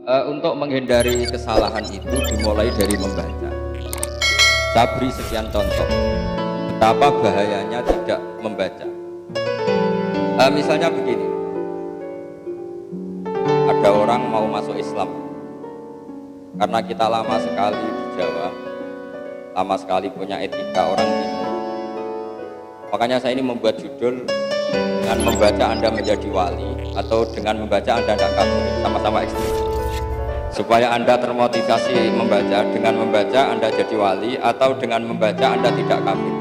Untuk menghindari kesalahan itu dimulai dari membaca. Saya beri sekian contoh betapa bahayanya tidak membaca. Misalnya begini, ada orang mau masuk Islam. Karena kita lama sekali di Jawa, lama sekali punya etika orang timur, makanya saya ini membuat judul dengan membaca Anda menjadi wali, atau dengan membaca Anda tidak kafir, sama-sama ekstrim, supaya Anda termotivasi membaca. Dengan membaca Anda jadi wali, atau dengan membaca Anda tidak kafir.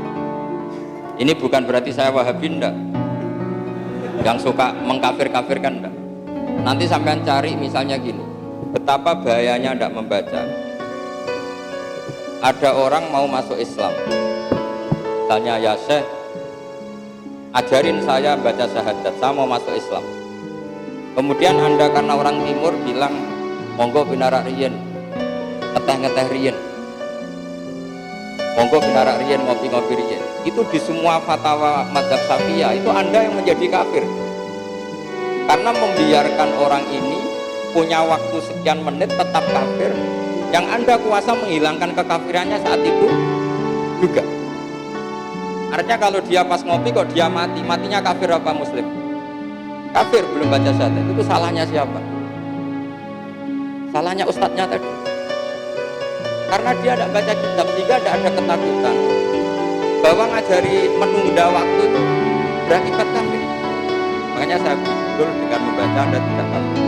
Ini bukan berarti saya Wahabi, enggak, yang suka mengkafir-kafirkan, enggak. Nanti sampean cari misalnya gini, betapa bahayanya tidak membaca. Ada orang mau masuk Islam, tanya, ya Syekh, ajarin saya baca syahadat, saya mau masuk Islam. Kemudian Anda karena orang timur bilang, monggo binarak riyen, ngeteh-ngeteh riyen, monggo binarak riyen, ngopi-ngopi riyen. Itu di semua fatwa mazhab Syafi'iyah itu Anda yang menjadi kafir, karena membiarkan orang ini punya waktu sekian menit tetap kafir, yang Anda kuasa menghilangkan kekafirannya saat itu juga. Artinya kalau dia pas ngopi kok dia mati, matinya kafir apa muslim? Kafir, belum baca syahadat. Itu salahnya siapa? Salahnya ustadznya tadi, karena dia tidak baca kitab, sehingga tidak ada ketakutan bahwa ngajari menunda waktu itu berakibat kafir. Makanya saya betul dengan membaca Anda tidak kafir.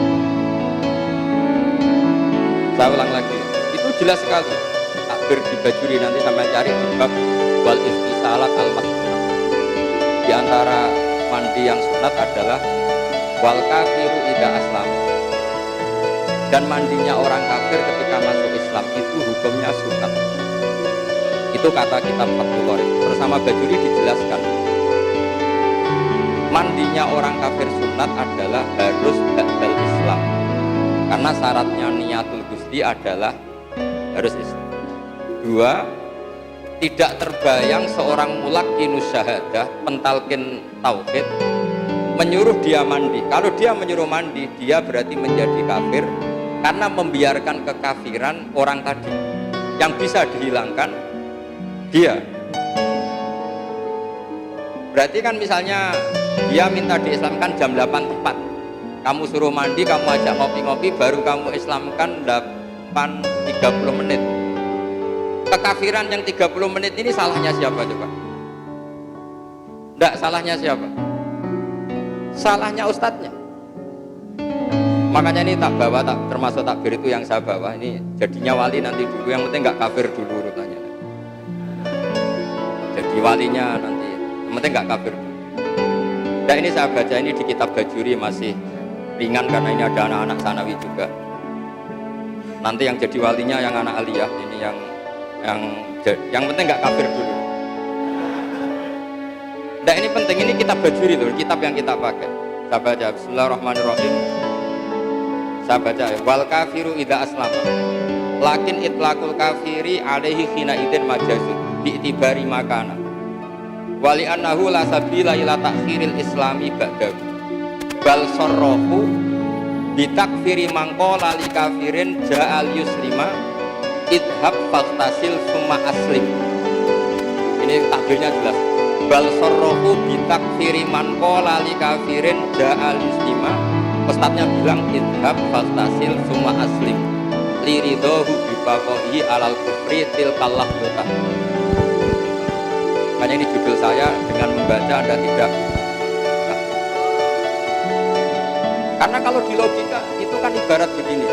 Saya ulang lagi, itu jelas sekali. Takbir di Bajuri, nanti sampai cari di bab wal istisalat al-masnunah. Di antara mandi yang sunat adalah wal kafiru idza aslam. Dan mandinya orang kafir ketika masuk Islam itu hukumnya sunat. Itu kata kitab Fathul Qorib. Bersama Bajuri dijelaskan, mandinya orang kafir sunat adalah harus ba'dal Islam, karena syaratnya niatul gusti adalah harus Islam. Dua, tidak terbayang seorang mulaqinus syahadah, pentalkin tauhid, menyuruh dia mandi. Kalau dia menyuruh mandi, dia berarti menjadi kafir, karena membiarkan kekafiran orang tadi yang bisa dihilangkan dia. Berarti kan misalnya dia minta diislamkan jam 8 tepat, kamu suruh mandi, kamu ajak ngopi-ngopi, baru kamu islamkan 8.30 menit. Kekafiran yang 30 menit ini salahnya siapa coba? Enggak, salahnya siapa? Salahnya ustadznya. Makanya ini tak bawa, tak termasuk takbir itu yang saya bawa. Ini jadinya wali nanti dulu, yang penting nggak kafir dulu urutannya. Jadi walinya nanti, yang penting nggak kafir dulu. Dan ini saya baca ini di kitab Bajuri, masih ringan karena ini ada anak-anak sanawi juga. Nanti yang jadi walinya yang anak aliyah, ini yang penting nggak kafir dulu. Nah ini penting, ini kitab Bajuri loh, kitab yang kita pakai. Saya baca, Bismillahirrahmanirrahim. Saya baca, wal kafiru idza aslama, lakin itlaqul kafiri alaihi khina idin majazun bi'tibari makana wali annahu la sabila ila takhiril islami ba'dahu bal sarrahu bitakfiri mangqala li kafirin ja'al yuslima idhab faghtasil summa aslim. Ini takbirnya jelas, bal sarrahu bitakfiri mangqala li kafirin ja'al yuslima. Ustadznya bilang idhab faghtasil summa aslim liridohu bibaqohi alal kufri tilkallah yota. Makanya ini judul saya, dengan membaca Anda tidak. Karena kalau di logika itu kan ibarat begini,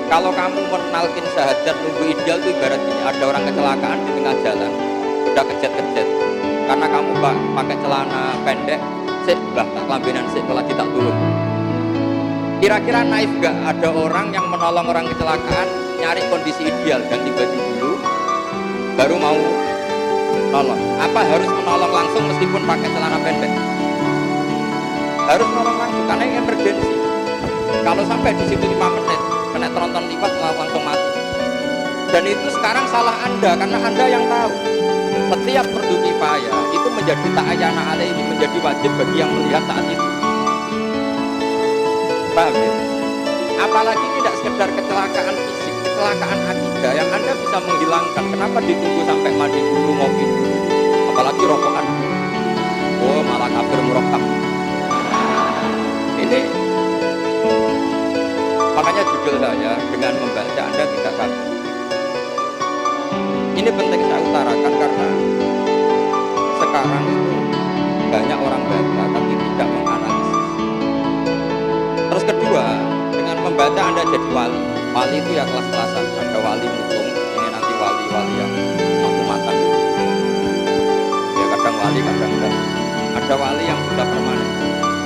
kalau kamu menalkin syahadat nunggu ideal itu ibarat gini, ada orang kecelakaan di tengah jalan, udah kejet-kejet, karena kamu pakai celana pendek, sik bah tak kelambinan sik lagi tak tulung. Kira-kira naif gak ada orang yang menolong orang kecelakaan nyari kondisi ideal, ganti baju dulu baru mau nolong? Apa harus menolong langsung meskipun pakai celana pendek? Harus menolong langsung karena ini emergensi. Kalau sampai di situ 5 menit kena tronton lipat langsung mati. Dan itu sekarang salah Anda, karena Anda yang tahu setiap fardu kifayah itu menjadi ta'ayyana alaihi, menjadi wajib bagi yang melihat saat itu. Paham ya? Apalagi tidak sekedar kecelakaan fisik, kecelakaan akidah yang Anda bisa menghilangkan. Kenapa ditunggu sampai mandi dulu, ngopi dulu? Apalagi rokokan. Oh, malah kafir murakkab. Ini makanya judul saya dengan membaca Anda tidak kafir. Ini penting saya utarakan karena sekarang itu banyak orang baca tapi tidak menganalisis. Terus kedua, dengan membaca Anda jadi wali. Wali itu ya kelas-kelasan. Ada wali mutung, ini nanti wali-wali yang matu-matan. Ya kadang wali, kadang enggak. Ada wali yang sudah permanen.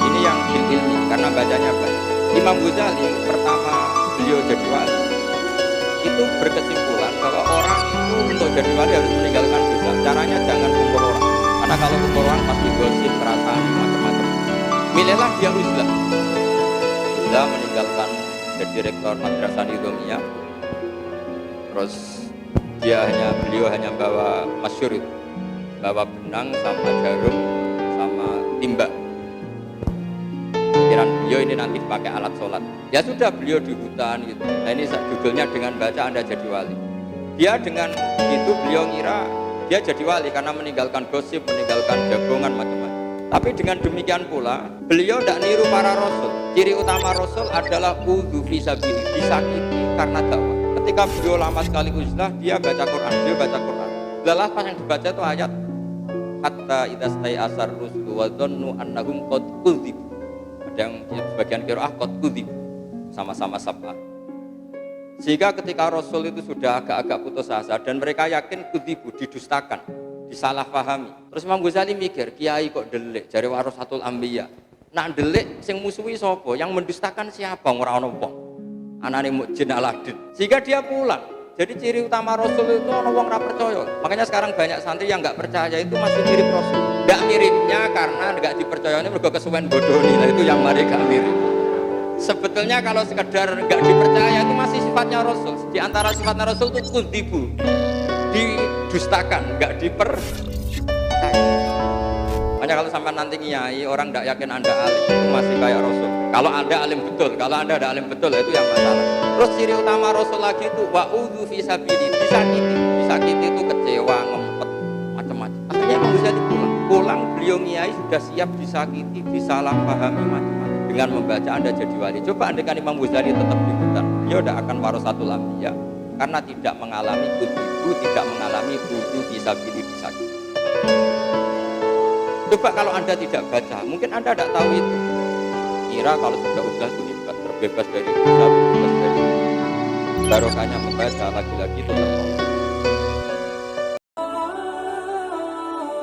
Ini yang ilmi karena bacanya banyak. Imam Ghazali pertama beliau jadi wali itu berkesimpulan bahwa orang itu untuk jadi wali harus meninggalkan dosa. Caranya jangan kumpul orang. Karena kalau kumpul orang pasti gosip, perasaan, macam-macam. Milihlah dia uzlah. Uzlah meninggalkan jadi direktur Madrasah Nizamiyah. Terus beliau hanya bawa masyhur itu, bawa benang sama jarum sama timba. Pikiran beliau ini nanti dipakai alat sholat. Ya sudah, beliau di hutan gitu. Nah ini judulnya dengan baca Anda jadi wali. Dia dengan itu beliau ngira dia jadi wali karena meninggalkan gosip, meninggalkan jagongan macam-macam. Tapi dengan demikian pula beliau tidak niru para rasul. Ciri utama rasul adalah udhu fisabilillah, disakiti karena dakwah. Ketika beliau lama sekali uzlah, dia baca Quran, Lelah pas yang dibaca itu ayat hatta idza stai'asar rusulu wa dhannu annahum qad kudzib. Ada yang sebagian qiraah qad kudzib, sama-sama sab'ah. Sehingga ketika Rasul itu sudah agak-agak putus asa dan mereka yakin kudzibu, didustakan, disalahpahami. Terus Imam Ghazali mikir, kiai kok delik jare warasatul anbiya. Nak delik sing musuhi sapa? Yang mendustakan siapa? Ora ono wong. Anane Mukjin Aladin. Sehingga dia pulang. Jadi ciri utama Rasul itu ono wong ora percaya. Makanya sekarang banyak santri yang enggak percaya itu masih mirip Rasul. Enggak miripnya karena enggak dipercayanya mergo kesuwen bodoni. Nah itu yang mereka mirip. Sebetulnya kalau sekedar enggak dipercaya itu masih sifatnya Rasul. Di antara sifatnya Rasul itu kudzibu, didustakan, enggak dipercaya. Makanya kalau sampai nanti ngiyai orang enggak yakin Anda alim, itu masih kayak Rasul. Kalau Anda alim betul, kalau Anda ada alim betul itu yang masalah. Terus ciri utama Rasul lagi itu wa'udhu fisabilillah, disakiti itu kecewa, ngempet, macam-macam. Akhirnya Imam Ghazali pulang beliau ngiyai sudah siap disakiti, disalahpahami macam-macam. Dengan membaca Anda jadi wali. Coba andaikan Imam Ghazali tetap di hutan, beliau tidak akan warasatul anbiya karena tidak mengalami kudzibu, tidak mengalami udhu fisabilillah, disakiti. Coba kalau Anda tidak baca, mungkin Anda tidak tahu itu. Kira kalau sudah udah itu terbebas dari dosa, bebas dari barokahnya membaca, lagi-lagi itu tertolong.